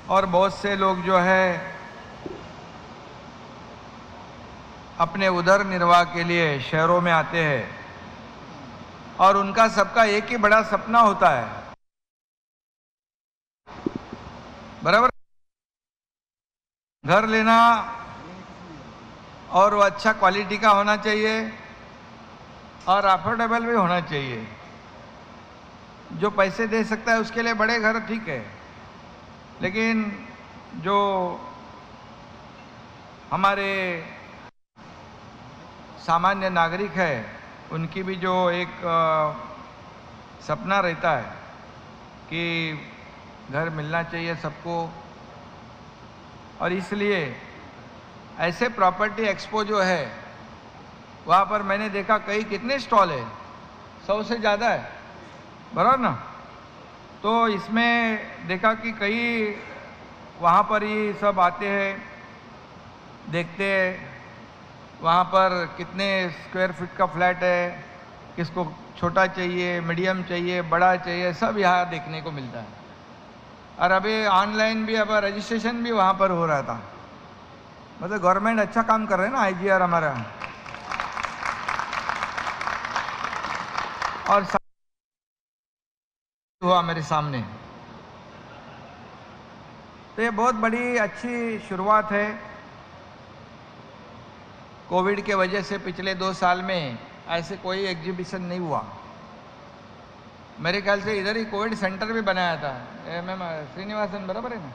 और बहुत से लोग जो है अपने उदर निर्वाह के लिए शहरों में आते हैं और उनका सबका एक ही बड़ा सपना होता है, बराबर, घर लेना, और वो अच्छा क्वालिटी का होना चाहिए और अफोर्डेबल भी होना चाहिए। जो पैसे दे सकता है उसके लिए बड़े घर ठीक है, लेकिन जो हमारे सामान्य नागरिक है उनकी भी जो एक सपना रहता है कि घर मिलना चाहिए सबको, और इसलिए ऐसे प्रॉपर्टी एक्सपो जो है वहाँ पर मैंने देखा कई कितने स्टॉल है, 100 से ज़्यादा है, बराबर ना। तो इसमें देखा कि कई वहाँ पर ही सब आते हैं, देखते हैं वहाँ पर कितने स्क्वायर फीट का फ्लैट है, किसको छोटा चाहिए, मीडियम चाहिए, बड़ा चाहिए, सब यहाँ देखने को मिलता है। और अभी ऑनलाइन भी अब रजिस्ट्रेशन भी वहाँ पर हो रहा था। मतलब गवर्नमेंट अच्छा काम कर रहे हैं ना, आईजीआर हमारा। और हुआ मेरे सामने, तो ये बहुत बड़ी अच्छी शुरुआत है। कोविड के वजह से पिछले 2 साल में ऐसे कोई एग्जीबिशन नहीं हुआ। मेरे ख्याल से इधर ही कोविड सेंटर भी बनाया था, MM श्रीनिवासन, बराबर है ना,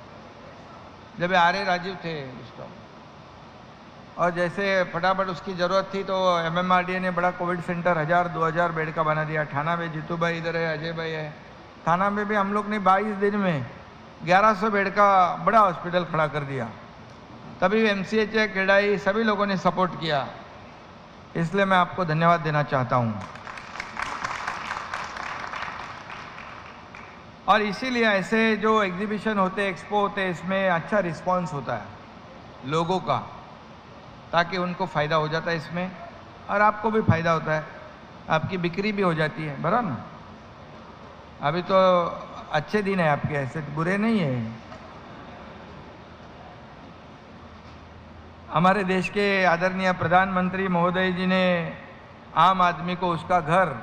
जब आर्य राजीव थे उसका। और जैसे फटाफट उसकी ज़रूरत थी तो MMRDA ने बड़ा कोविड सेंटर 1000-2000 बेड का बना दिया। थाना में जीतू भाई इधर है, अजय भाई है, थाना में भी हम लोग ने 22 दिन में 1100 बेड का बड़ा हॉस्पिटल खड़ा कर दिया। तभी MCH क्रेडाई सभी लोगों ने सपोर्ट किया, इसलिए मैं आपको धन्यवाद देना चाहता हूँ। और इसीलिए ऐसे जो एग्जीबिशन होते, एक्सपो होते, इसमें अच्छा रिस्पांस होता है लोगों का, ताकि उनको फ़ायदा हो जाता है इसमें और आपको भी फ़ायदा होता है, आपकी बिक्री भी हो जाती है, बराबर ना। अभी तो अच्छे दिन है आपके, ऐसे बुरे नहीं है। हमारे देश के आदरणीय प्रधानमंत्री महोदय जी ने आम आदमी को उसका घर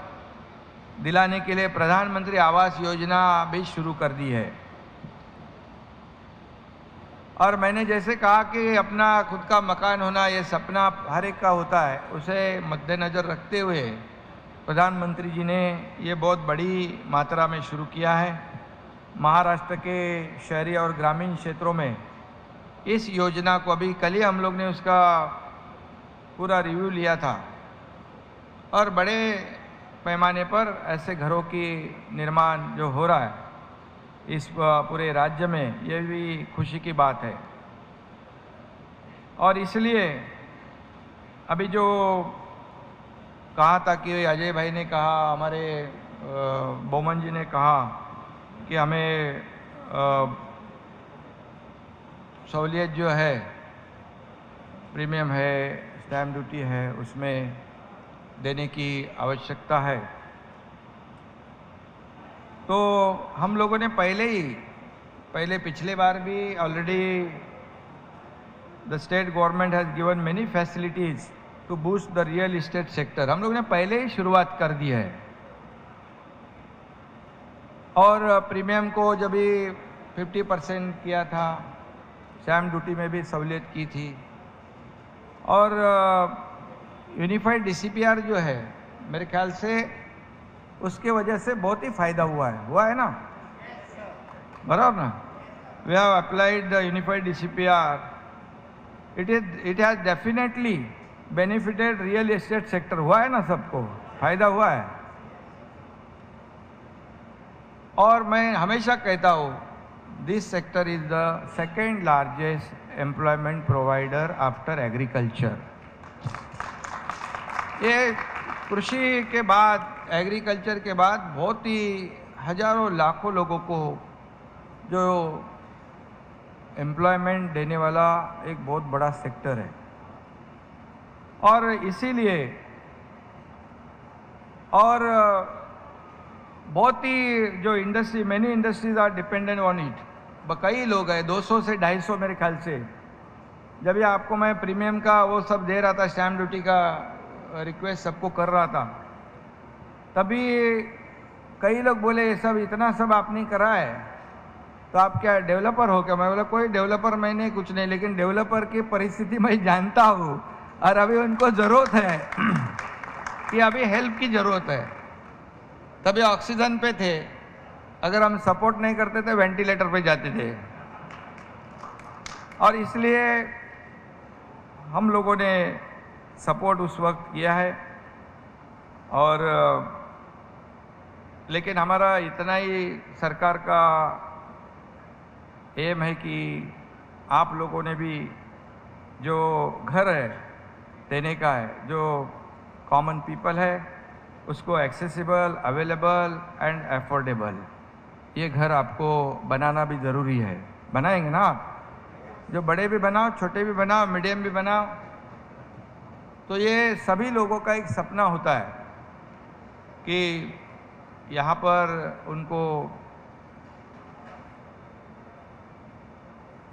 दिलाने के लिए प्रधानमंत्री आवास योजना भी शुरू कर दी है। और मैंने जैसे कहा कि अपना खुद का मकान होना ये सपना हर एक का होता है, उसे मद्देनज़र रखते हुए प्रधानमंत्री जी ने ये बहुत बड़ी मात्रा में शुरू किया है। महाराष्ट्र के शहरी और ग्रामीण क्षेत्रों में इस योजना को अभी कल ही हम लोग ने उसका पूरा रिव्यू लिया था, और बड़े पैमाने पर ऐसे घरों की निर्माण जो हो रहा है इस पूरे राज्य में, ये भी खुशी की बात है। और इसलिए अभी जो कहा था कि अजय भाई ने कहा, हमारे बोमन जी ने कहा कि हमें सहूलियत जो है, प्रीमियम है, स्टैम्प ड्यूटी है, उसमें देने की आवश्यकता है। तो हम लोगों ने पहले पिछले बार भी already the state government has given many facilities to boost the real estate sector, हम लोग ने पहले ही शुरुआत कर दी है। और प्रीमियम को जब भी 50% किया था, स्टैम्प ड्यूटी में भी सहूलियत की थी, और यूनिफाइड DCPR जो है, मेरे ख्याल से उसके वजह से बहुत ही फायदा हुआ है ना, बराबर ना। We have applied the unified DCPR, it has definitely benefited real estate sector, हुआ है ना, सबको फायदा हुआ है। और मैं हमेशा कहता हूँ, this sector is the second largest employment provider after agriculture. ये कृषि के बाद, एग्रीकल्चर के बाद बहुत ही हजारों लाखों लोगों को जो एम्प्लॉयमेंट देने वाला एक बहुत बड़ा सेक्टर है। और इसीलिए और बहुत ही जो industry, many industries are dependent on it, कई लोग हैं, 200 से 250 मेरे ख्याल से। जब ये आपको मैं प्रीमियम का वो सब दे रहा था, स्टैम्प ड्यूटी का रिक्वेस्ट सबको कर रहा था, तभी कई लोग बोले ये सब इतना सब आपने करा है तो आप क्या डेवलपर हो क्या? मैं बोला कोई डेवलपर मैं नहीं, कुछ नहीं, लेकिन डेवलपर की परिस्थिति मैं जानता हूँ और अभी उनको ज़रूरत है कि अभी हेल्प की ज़रूरत है। तभी ऑक्सीजन पे थे, अगर हम सपोर्ट नहीं करते थे वेंटिलेटर पे जाते थे। और इसलिए हम लोगों ने सपोर्ट उस वक्त किया है। और लेकिन हमारा इतना ही सरकार का एम है कि आप लोगों ने भी जो घर है देने का है, जो कॉमन पीपल है, उसको एक्सेसिबल, अवेलेबल एंड अफोर्डेबल, ये घर आपको बनाना भी ज़रूरी है। बनाएंगे ना आप? जो बड़े भी बनाओ, छोटे भी बनाओ, मीडियम भी बनाओ। तो ये सभी लोगों का एक सपना होता है कि यहाँ पर उनको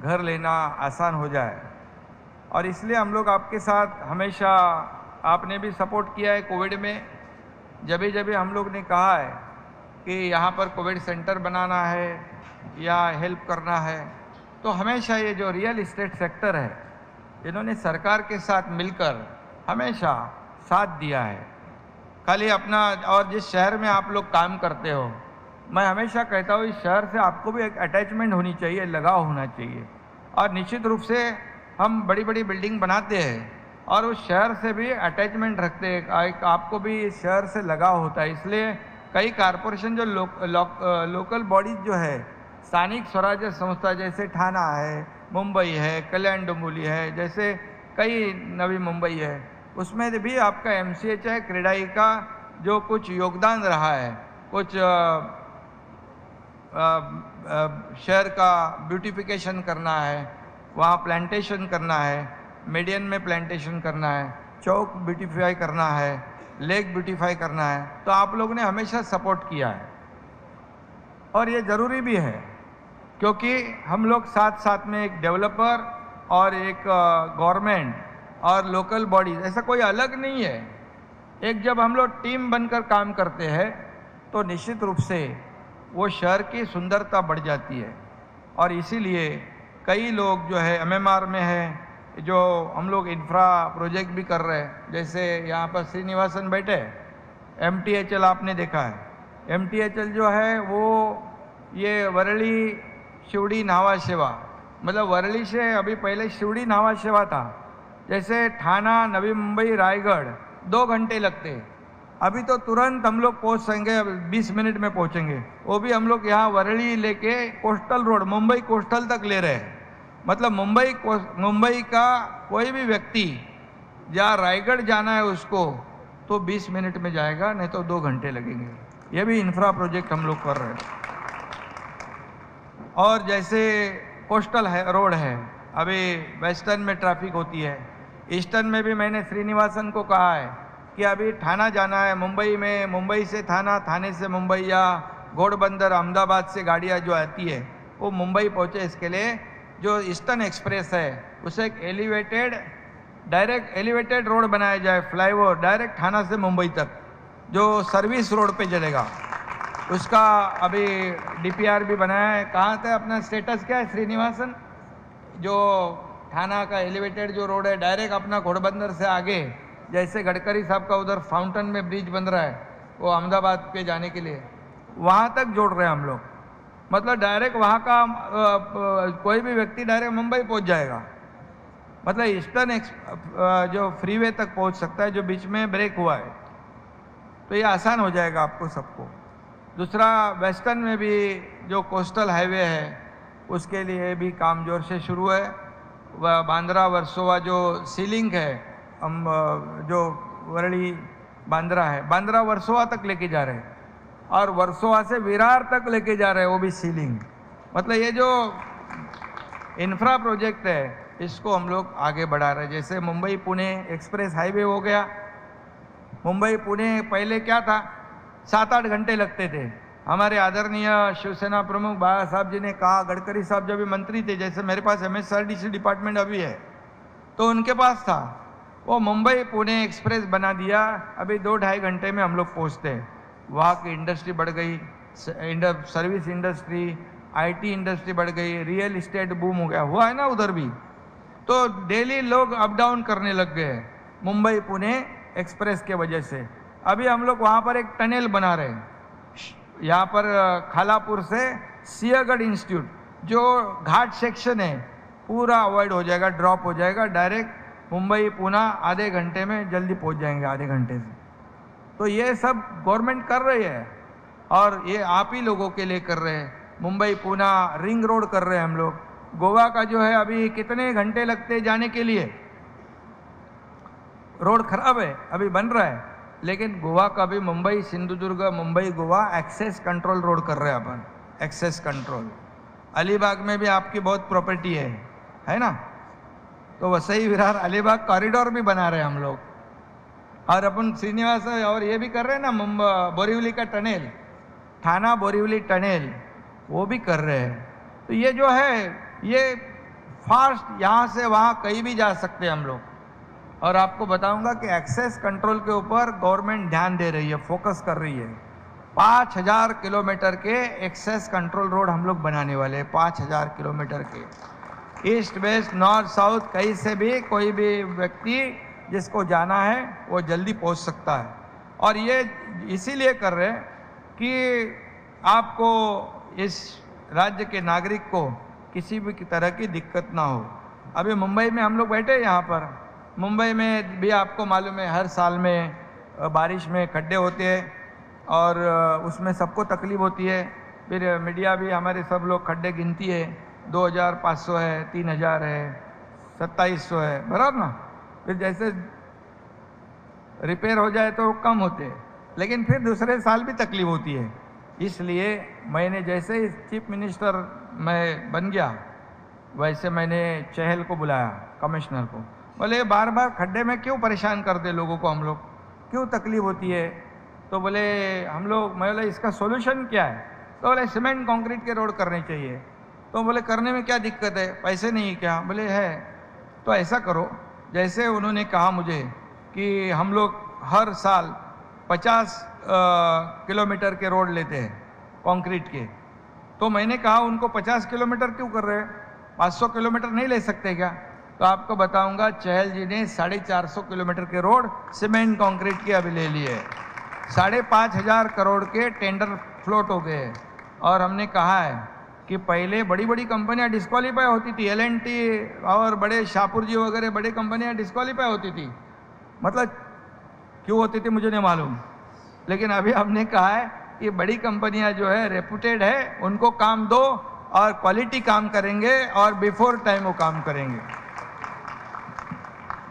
घर लेना आसान हो जाए। और इसलिए हम लोग आपके साथ हमेशा, आपने भी सपोर्ट किया है कोविड में। जब जब हम लोग ने कहा है कि यहाँ पर कोविड सेंटर बनाना है या हेल्प करना है, तो हमेशा ये जो रियल इस्टेट सेक्टर है, इन्होंने सरकार के साथ मिलकर हमेशा साथ दिया है। खाली अपना, और जिस शहर में आप लोग काम करते हो, मैं हमेशा कहता हूँ इस शहर से आपको भी एक अटैचमेंट होनी चाहिए, लगाव होना चाहिए। और निश्चित रूप से हम बड़ी बड़ी बिल्डिंग बनाते हैं और उस शहर से भी अटैचमेंट रखते हैं, एक आपको भी इस शहर से लगाव होता है। इसलिए कई कारपोरेशन जो लोकल बॉडीज जो है, स्थानिक स्वराज्य संस्था जैसे ठाणा है, मुंबई है, कल्याण डोंबिवली है, जैसे कई नवी मुंबई है, उसमें भी आपका MCH है, क्रेडाई का जो कुछ योगदान रहा है, कुछ शहर का ब्यूटिफिकेशन करना है, वहाँ प्लांटेशन करना है, मीडियन में प्लांटेशन करना है, चौक ब्यूटिफाई करना है, लेक ब्यूटिफाई करना है, तो आप लोगों ने हमेशा सपोर्ट किया है। और ये ज़रूरी भी है क्योंकि हम लोग साथ साथ में एक डेवलपर और एक गवर्नमेंट और लोकल बॉडीज, ऐसा कोई अलग नहीं है। एक जब हम लोग टीम बनकर काम करते हैं तो निश्चित रूप से वो शहर की सुंदरता बढ़ जाती है। और इसीलिए कई लोग जो है MMR में है, जो हम लोग इंफ्रा प्रोजेक्ट भी कर रहे हैं, जैसे यहाँ पर श्रीनिवासन बैठे, MTHL आपने देखा है। MTHL जो है वो ये वरली शिवड़ी नावा सेवा, मतलब वरली से अभी पहले शिवड़ी नावा सेवा था। जैसे ठाणा, नवी मुंबई, रायगढ़ 2 घंटे लगते, अभी तो तुरंत हम लोग पहुँच सकेंगे, 20 मिनट में पहुँचेंगे। वो भी हम लोग यहाँ वरली लेके कोस्टल रोड, मुंबई कोस्टल तक ले रहे हैं। मतलब मुंबई का कोई भी व्यक्ति जहाँ रायगढ़ जाना है उसको तो 20 मिनट में जाएगा, नहीं तो 2 घंटे लगेंगे। ये भी इंफ्रा प्रोजेक्ट हम लोग कर रहे हैं। और जैसे कोस्टल रोड है, अभी वेस्टर्न में ट्रैफिक होती है, ईस्टर्न में भी मैंने श्रीनिवासन को कहा है कि अभी ठाणा जाना है, मुंबई में, मुंबई से ठाणा, ठाणे से मुंबई, या घोड़बंदर अहमदाबाद से गाड़ियाँ जो आती है वो मुंबई पहुँचे। इसके लिए जो ईस्टर्न एक्सप्रेस है उसे एक डायरेक्ट एलिवेटेड रोड बनाया जाए, फ्लाईओवर डायरेक्ट ठाणा से मुंबई तक, जो सर्विस रोड पे चलेगा। उसका अभी DPR भी बनाया है। कहाँ था अपना स्टेटस, क्या है श्रीनिवासन? जो ठाणा का एलिवेटेड जो रोड है डायरेक्ट अपना घोड़बंदर से आगे, जैसे गडकरी साहब का उधर फाउंटेन में ब्रिज बन रहा है वो अहमदाबाद पे जाने के लिए, वहाँ तक जोड़ रहे हैं हम लोग। मतलब डायरेक्ट वहाँ का कोई भी व्यक्ति डायरेक्ट मुंबई पहुँच जाएगा। मतलब ईस्टर्न जो फ्रीवे तक पहुँच सकता है, जो बीच में ब्रेक हुआ है, तो ये आसान हो जाएगा आपको सबको। दूसरा, वेस्टर्न में भी जो कोस्टल हाईवे है उसके लिए भी काम जोर से शुरू है। वह बांद्रा वर्सोवा जो सी लिंक है, हम जो वरली बांद्रा है, बांद्रा वर्सोवा तक लेके जा रहे हैं, और वर्सोवा से विरार तक लेके जा रहे हैं, वो भी सी लिंक। मतलब ये जो इंफ्रा प्रोजेक्ट है इसको हम लोग आगे बढ़ा रहे हैं। जैसे मुंबई पुणे एक्सप्रेस हाईवे हो गया। मुंबई पुणे पहले क्या था, 7-8 घंटे लगते थे, हमारे आदरणीय शिवसेना प्रमुख बाला साहब जी ने कहा, गडकरी साहब जब भी मंत्री थे, जैसे मेरे पास MSRDC डिपार्टमेंट अभी है तो उनके पास था, वो मुंबई पुणे एक्सप्रेस बना दिया। अभी 2-2.5 घंटे में हम लोग पहुँचते हैं। वहाँ की इंडस्ट्री बढ़ गई, सर्विस इंडस्ट्री, IT इंडस्ट्री बढ़ गई, रियल इस्टेट बूम हो गया, हुआ है ना उधर भी। तो डेली लोग अप डाउन करने लग गए मुंबई पुणे एक्सप्रेस के वजह से। अभी हम लोग वहाँ पर एक टनल बना रहे हैं, यहाँ पर खालापुर से सिंहगढ़ इंस्टीट्यूट, जो घाट सेक्शन है पूरा अवॉइड हो जाएगा, ड्रॉप हो जाएगा, डायरेक्ट मुंबई पुणे आधे घंटे में जल्दी पहुँच जाएंगे, आधे घंटे से। तो ये सब गवर्नमेंट कर रही है और ये आप ही लोगों के लिए कर रहे हैं। मुंबई पुणे रिंग रोड कर रहे हैं हम लोग। गोवा का जो है अभी कितने घंटे लगते जाने के लिए, रोड खराब है, अभी बन रहा है, लेकिन गोवा का भी Mumbai Sindhudurg Mumbai Goa access control road कर रहे हैं अपन, एक्सेस कंट्रोल। अलीबाग में भी आपकी बहुत प्रॉपर्टी है ना, तो वसई विरार अलीबाग कॉरिडोर भी बना रहे हैं हम लोग। और अपन श्रीनिवास और ये भी कर रहे हैं ना, बोरीवली का टनल, थाना बोरीवली टनल, वो भी कर रहे हैं। तो ये जो है ये फास्ट यहाँ से वहाँ कहीं भी जा सकते हैं हम लोग। और आपको बताऊंगा कि एक्सेस कंट्रोल के ऊपर गवर्नमेंट ध्यान दे रही है, फोकस कर रही है। 5000 किलोमीटर के एक्सेस कंट्रोल रोड हम लोग बनाने वाले हैं, 5000 किलोमीटर के, ईस्ट वेस्ट नॉर्थ साउथ, कहीं से भी कोई भी व्यक्ति जिसको जाना है वो जल्दी पहुंच सकता है। और ये इसीलिए कर रहे हैं कि आपको, इस राज्य के नागरिक को किसी भी तरह की दिक्कत ना हो। अभी मुंबई में हम लोग बैठे हैं यहाँ पर, मुंबई में भी आपको मालूम है हर साल में बारिश में खड्डे होते हैं और उसमें सबको तकलीफ होती है। फिर मीडिया भी हमारे सब लोग खड्डे गिनती है, 2500 है, 3000 है, 2700 है, बराबर ना। फिर जैसे रिपेयर हो जाए तो कम होते हैं, लेकिन फिर दूसरे साल भी तकलीफ होती है। इसलिए मैंने जैसे ही चीफ मिनिस्टर मैं बन गया, वैसे मैंने चहल को बुलाया, कमिश्नर को, बोले बार बार खड्डे में क्यों परेशान करते लोगों को, हम लोग क्यों तकलीफ होती है। तो बोले हम लोग, मैं बोले इसका सोल्यूशन क्या है। तो बोले सीमेंट कंक्रीट के रोड करने चाहिए। तो बोले करने में क्या दिक्कत है, पैसे नहीं क्या। बोले है, तो ऐसा करो, जैसे उन्होंने कहा मुझे कि हम लोग हर साल 50 किलोमीटर के रोड लेते हैं कंक्रीट के, तो मैंने कहा उनको 50 किलोमीटर क्यों कर रहे हैं, 500 किलोमीटर नहीं ले सकते क्या। तो आपको बताऊंगा चहल जी ने 450 किलोमीटर के रोड सीमेंट कंक्रीट के अभी ले लिए, 5500 करोड़ के टेंडर फ्लोट हो गए। और हमने कहा है कि पहले बड़ी बड़ी कंपनियां डिस्क्वालीफाई होती थी, L&T और बड़े शाहपुर जी वगैरह बड़ी कंपनियां डिस्क्वालीफाई होती थी, मतलब क्यों होती थी मुझे नहीं मालूम, लेकिन अभी हमने कहा है कि बड़ी कंपनियां जो है रेपुटेड है, उनको काम दो और क्वालिटी काम करेंगे और बिफोर टाइम वो काम करेंगे।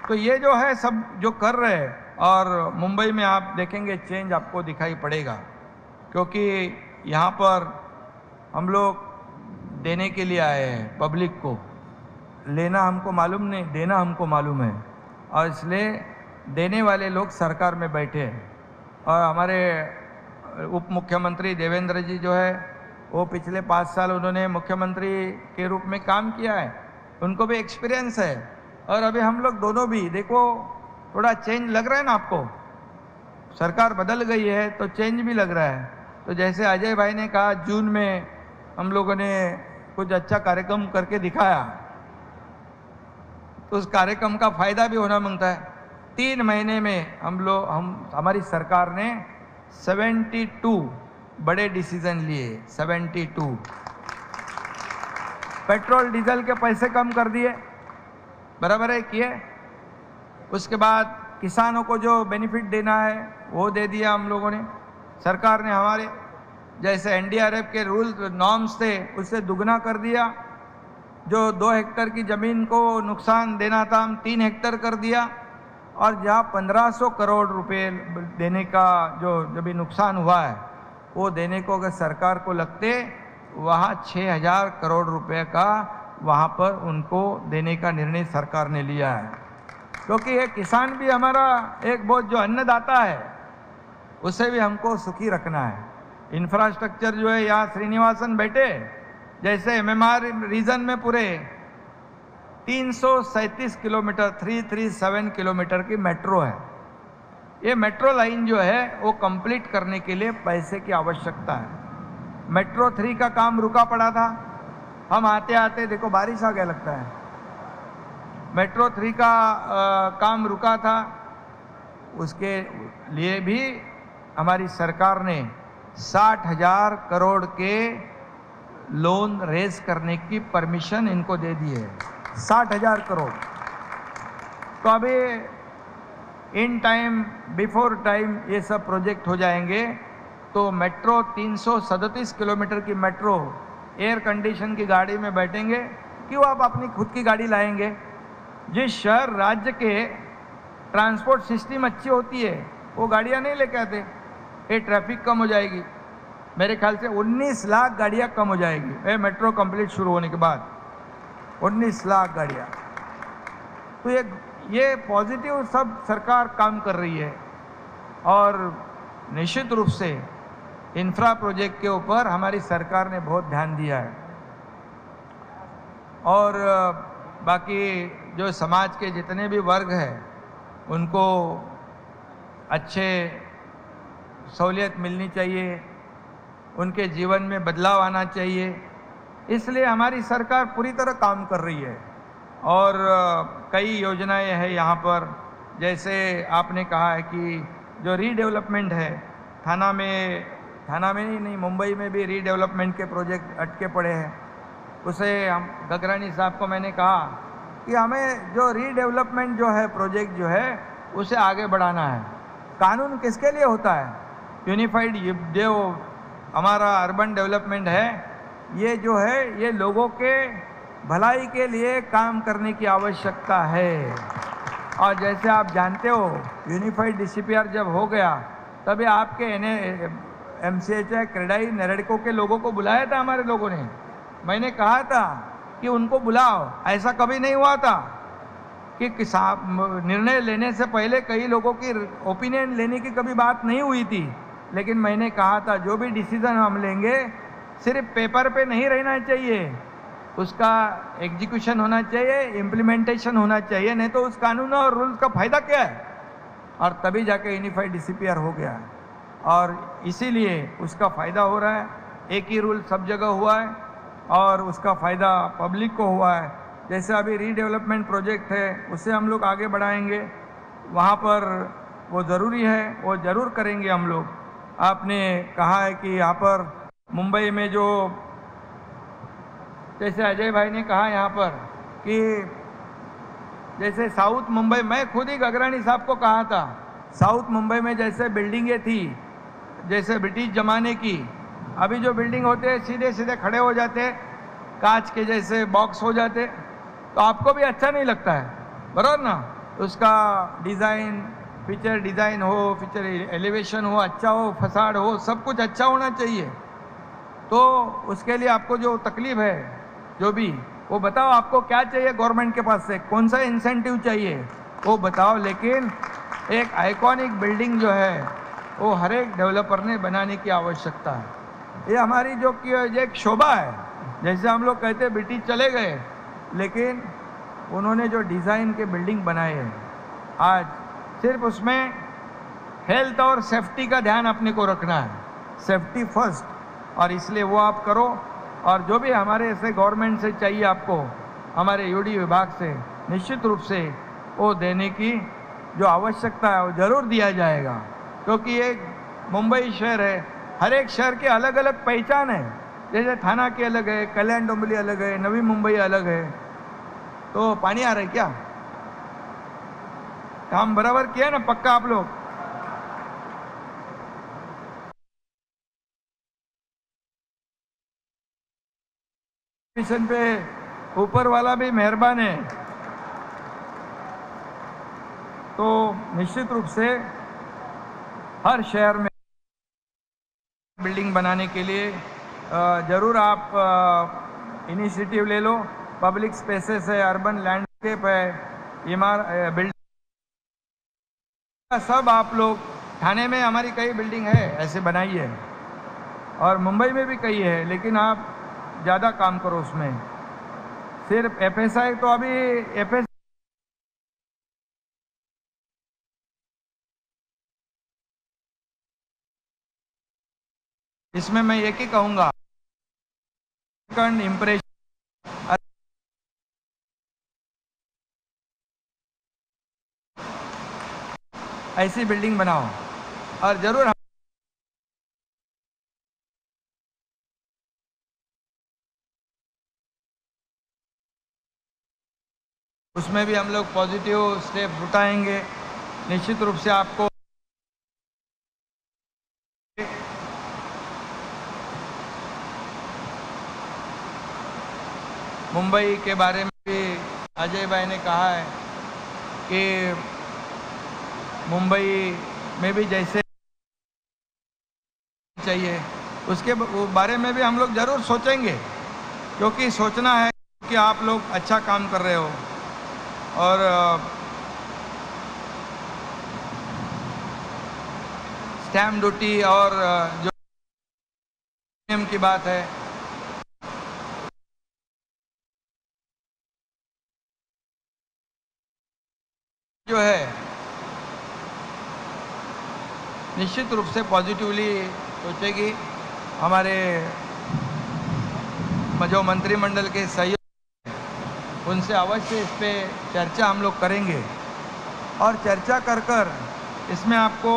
तो ये जो है सब जो कर रहे हैं, और मुंबई में आप देखेंगे चेंज आपको दिखाई पड़ेगा, क्योंकि यहाँ पर हम लोग देने के लिए आए हैं पब्लिक को, लेना हमको मालूम नहीं, देना हमको मालूम है। और इसलिए देने वाले लोग सरकार में बैठे हैं। और हमारे उप मुख्यमंत्री देवेंद्र जी जो है, वो पिछले 5 साल उन्होंने मुख्यमंत्री के रूप में काम किया है, उनको भी एक्सपीरियंस है। और अभी हम लोग दोनों भी देखो, थोड़ा चेंज लग रहा है ना आपको, सरकार बदल गई है तो चेंज भी लग रहा है। तो जैसे अजय भाई ने कहा, जून में हम लोगों ने कुछ अच्छा कार्यक्रम करके दिखाया, तो उस कार्यक्रम का फायदा भी होना मांगता है। 3 महीने में हमारी सरकार ने 72 बड़े डिसीजन लिए, 72। पेट्रोल डीजल के पैसे कम कर दिए, बराबर है किए। उसके बाद किसानों को जो बेनिफिट देना है वो दे दिया हम लोगों ने, सरकार ने हमारे। जैसे NDRF के रूल नॉर्म्स थे उससे दुगना कर दिया, जो 2 हेक्टर की ज़मीन को नुकसान देना था हम 3 हेक्टर कर दिया। और जहाँ 1500 करोड़ रुपए देने का जो भी नुकसान हुआ है, वो देने को अगर सरकार को लगते, वहाँ 6000 करोड़ रुपए का वहाँ पर उनको देने का निर्णय सरकार ने लिया है। क्योंकि ये किसान भी हमारा एक बहुत जो अन्नदाता है, उसे भी हमको सुखी रखना है। इंफ्रास्ट्रक्चर जो है, यहाँ श्रीनिवासन बैठे जैसे एमएमआर रीजन में पूरे 337 किलोमीटर 337 किलोमीटर की मेट्रो है। ये मेट्रो लाइन जो है वो कंप्लीट करने के लिए पैसे की आवश्यकता है। मेट्रो 3 का काम रुका पड़ा था। हम आते आते देखो बारिश आ गया लगता है। मेट्रो 3 का काम रुका था, उसके लिए भी हमारी सरकार ने 60,000 करोड़ के लोन रेज करने की परमिशन इनको दे दी है। 60,000 करोड़। तो अभी इन टाइम बिफोर टाइम ये सब प्रोजेक्ट हो जाएंगे। तो मेट्रो 337 किलोमीटर की मेट्रो एयर कंडीशन की गाड़ी में बैठेंगे। क्यों आप अपनी खुद की गाड़ी लाएंगे? जिस शहर राज्य के ट्रांसपोर्ट सिस्टम अच्छी होती है वो गाड़ियाँ नहीं लेके आते। ये ट्रैफिक कम हो जाएगी। मेरे ख्याल से 19 लाख गाड़ियाँ कम हो जाएगी मेट्रो कंप्लीट शुरू होने के बाद। 19 लाख गाड़ियाँ। तो ये पॉजिटिव सब सरकार काम कर रही है और निश्चित रूप से इंफ्रा प्रोजेक्ट के ऊपर हमारी सरकार ने बहुत ध्यान दिया है। और बाकी जो समाज के जितने भी वर्ग हैं उनको अच्छे सहूलियत मिलनी चाहिए, उनके जीवन में बदलाव आना चाहिए। इसलिए हमारी सरकार पूरी तरह काम कर रही है और कई योजनाएं हैं यहाँ पर। जैसे आपने कहा है कि जो रीडेवलपमेंट है, थाना में नहीं मुंबई में भी रीडेवलपमेंट के प्रोजेक्ट अटके पड़े हैं। उसे हम गगरानी साहब को मैंने कहा कि हमें जो रीडेवलपमेंट जो है प्रोजेक्ट जो है उसे आगे बढ़ाना है। कानून किसके लिए होता है? यूनिफाइड जो हमारा अर्बन डेवलपमेंट है ये जो है ये लोगों के भलाई के लिए काम करने की आवश्यकता है। और जैसे आप जानते हो यूनिफाइड डीसीपीआर जब हो गया तभी आपके एमसीएचआई क्रेडाई नेरेडको के लोगों को बुलाया था हमारे लोगों ने। मैंने कहा था कि उनको बुलाओ। ऐसा कभी नहीं हुआ था कि निर्णय लेने से पहले कई लोगों की ओपिनियन लेने की कभी बात नहीं हुई थी। लेकिन मैंने कहा था जो भी डिसीजन हम लेंगे सिर्फ पेपर पे नहीं रहना चाहिए, उसका एग्जीक्यूशन होना चाहिए, इम्प्लीमेंटेशन होना चाहिए। नहीं तो उस कानून और रूल्स का फायदा क्या है? और तभी जाके यूनिफाइड डीसीपीआर हो गया और इसीलिए उसका फायदा हो रहा है। एक ही रूल सब जगह हुआ है और उसका फायदा पब्लिक को हुआ है। जैसे अभी रीडेवलपमेंट प्रोजेक्ट है उससे हम लोग आगे बढ़ाएंगे। वहाँ पर वो ज़रूरी है, वो ज़रूर करेंगे हम लोग। आपने कहा है कि यहाँ पर मुंबई में जो जैसे अजय भाई ने कहा यहाँ पर कि जैसे साउथ मुंबई, मैं खुद ही गगरानी साहब को कहा था साउथ मुंबई में जैसे बिल्डिंगें थी जैसे ब्रिटिश ज़माने की, अभी जो बिल्डिंग होते सीधे सीधे खड़े हो जाते, कांच के जैसे बॉक्स हो जाते, तो आपको भी अच्छा नहीं लगता है, बराबर ना? उसका डिज़ाइन, फीचर डिज़ाइन हो, फीचर एलिवेशन हो, अच्छा हो, फसाड हो, सब कुछ अच्छा होना चाहिए। तो उसके लिए आपको जो तकलीफ है जो भी वो बताओ, आपको क्या चाहिए गवर्नमेंट के पास से, कौन सा इंसेंटिव चाहिए वो बताओ। लेकिन एक आइकॉनिक बिल्डिंग जो है वो हर एक डेवलपर ने बनाने की आवश्यकता है। ये हमारी जो एक शोभा है। जैसे हम लोग कहते हैं ब्रिटिश चले गए, लेकिन उन्होंने जो डिज़ाइन के बिल्डिंग बनाए हैं आज सिर्फ उसमें हेल्थ और सेफ्टी का ध्यान अपने को रखना है, सेफ्टी फर्स्ट, और इसलिए वो आप करो। और जो भी हमारे ऐसे गवर्नमेंट से चाहिए आपको, हमारे यूडी विभाग से निश्चित रूप से वो देने की जो आवश्यकता है वो ज़रूर दिया जाएगा। क्योंकि ये मुंबई शहर है, हर एक शहर की अलग अलग पहचान है। जैसे थाना की अलग है, कल्याण डोंबिवली अलग है, नवी मुंबई अलग है। तो पानी आ रहा है क्या? काम बराबर किया ना पक्का आप लोग? मिशन पे ऊपर वाला भी मेहरबान है। तो निश्चित रूप से हर शहर में बिल्डिंग बनाने के लिए ज़रूर आप इनिशिएटिव ले लो। पब्लिक स्पेसेस है, अर्बन लैंडस्केप है, बिल्डिंग सब आप लोग, थाने में हमारी कई बिल्डिंग है ऐसे बनाई है। और मुंबई में भी कई है, लेकिन आप ज़्यादा काम करो उसमें। सिर्फ FSI तो अभी FSI इसमें मैं एक ही कहूँगा, इम्प्रेशन ऐसी बिल्डिंग बनाओ और ज़रूर उसमें भी हम लोग पॉजिटिव स्टेप उठाएंगे। निश्चित रूप से आपको मुंबई के बारे में भी अजय भाई ने कहा है कि मुंबई में भी जैसे चाहिए, उसके बारे में भी हम लोग ज़रूर सोचेंगे, क्योंकि सोचना है कि आप लोग अच्छा काम कर रहे हो। और स्टैम्प ड्यूटी और जो नियम की बात है, जो है निश्चित रूप से पॉजिटिवली सोचेगी। हमारे जो मंत्रिमंडल के सहयोग, उनसे अवश्य इस पे चर्चा हम लोग करेंगे और चर्चा कर इसमें आपको,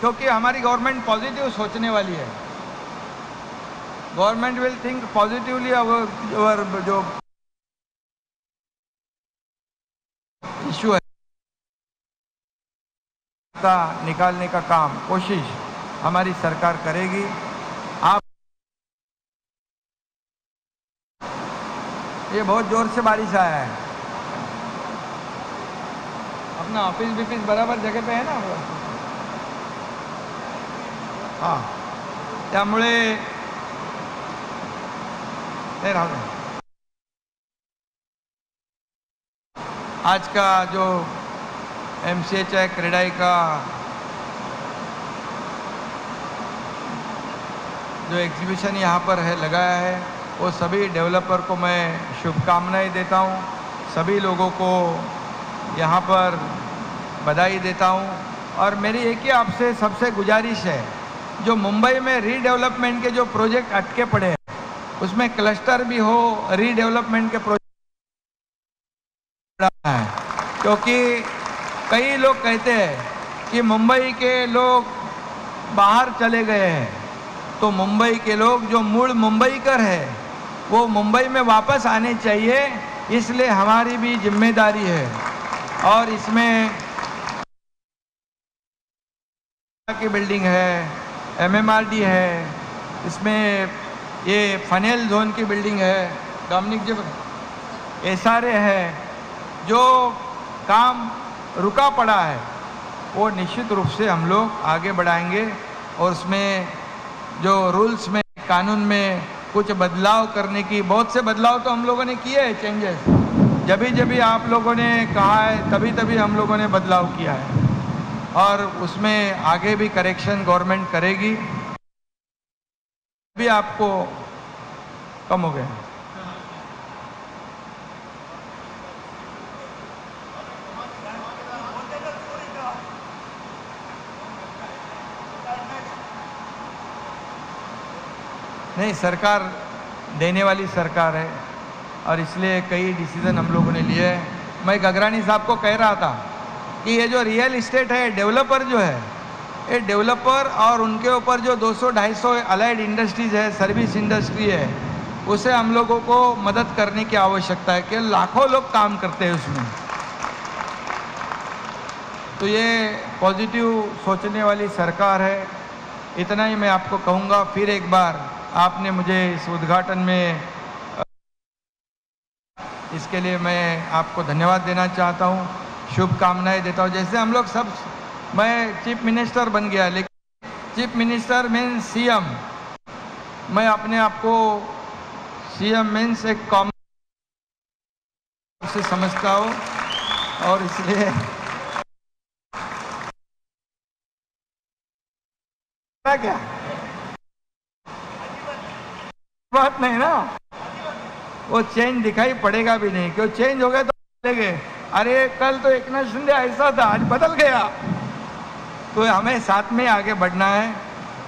क्योंकि हमारी गवर्नमेंट पॉजिटिव सोचने वाली है। गवर्नमेंट विल थिंक पॉजिटिवली अवर जो इशू है का निकालने का काम कोशिश हमारी सरकार करेगी। आप ये बहुत जोर से बारिश आया है। अपना ऑफिस बराबर जगह पे है ना? हाँ, त्यामुळे नहीं रहा। आज का जो MCHI क्रेडाई का जो एग्जीबिशन यहाँ पर है लगाया है, वो सभी डेवलपर को मैं शुभकामनाएं देता हूँ। सभी लोगों को यहाँ पर बधाई देता हूँ। और मेरी एक ही आपसे सबसे गुजारिश है, जो मुंबई में रीडेवलपमेंट के जो प्रोजेक्ट अटके पड़े हैं, उसमें क्लस्टर भी हो, रीडेवलपमेंट के प्रोजेक्ट है। क्योंकि कई लोग कहते हैं कि मुंबई के लोग बाहर चले गए हैं, तो मुंबई के लोग जो मूल मुंबईकर है वो मुंबई में वापस आने चाहिए। इसलिए हमारी भी जिम्मेदारी है। और इसमें की बिल्डिंग है, MMRD है, इसमें ये फनेल जोन की बिल्डिंग है, डोमिनिक जी SRA है। जो काम रुका पड़ा है वो निश्चित रूप से हम लोग आगे बढ़ाएंगे और उसमें जो रूल्स में, कानून में कुछ बदलाव करने की, बहुत से बदलाव तो हम लोगों ने किए हैं, चेंजेस जब भी आप लोगों ने कहा है तभी हम लोगों ने बदलाव किया है। और उसमें आगे भी करेक्शन गवर्नमेंट करेगी। भी आपको कम हो गया। नहीं, सरकार देने वाली सरकार है और इसलिए कई डिसीजन हम लोगों ने लिए हैं। मैं गगरानी साहब को कह रहा था कि ये जो रियल इस्टेट है, डेवलपर जो है, ये डेवलपर और उनके ऊपर जो 200-250 अलाइड इंडस्ट्रीज है, सर्विस इंडस्ट्री है, उसे हम लोगों को मदद करने की आवश्यकता है कि लाखों लोग काम करते हैं उसमें। तो ये पॉजिटिव सोचने वाली सरकार है। इतना ही मैं आपको कहूँगा। फिर एक बार आपने मुझे इस उद्घाटन में, इसके लिए मैं आपको धन्यवाद देना चाहता हूँ, शुभकामनाएं देता हूँ। जैसे हम लोग सब, मैं चीफ मिनिस्टर बन गया, लेकिन चीफ मिनिस्टर मीन्स CM। मैं अपने आप को CM मीन्स एक कॉमन से समझता हूँ और इसलिए क्या बात नहीं ना, वो चेंज दिखाई पड़ेगा भी नहीं, क्यों चेंज हो गए तो बोलेंगे अरे कल तो एकनाथ शिंदे ऐसा था आज बदल गया। तो हमें साथ में आगे बढ़ना है।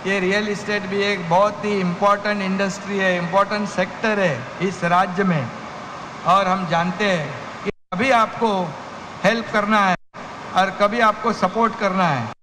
ये रियल इस्टेट भी एक बहुत ही इम्पोर्टेंट इंडस्ट्री है, इम्पोर्टेंट सेक्टर है इस राज्य में, और हम जानते हैं कि कभी आपको हेल्प करना है और कभी आपको सपोर्ट करना है।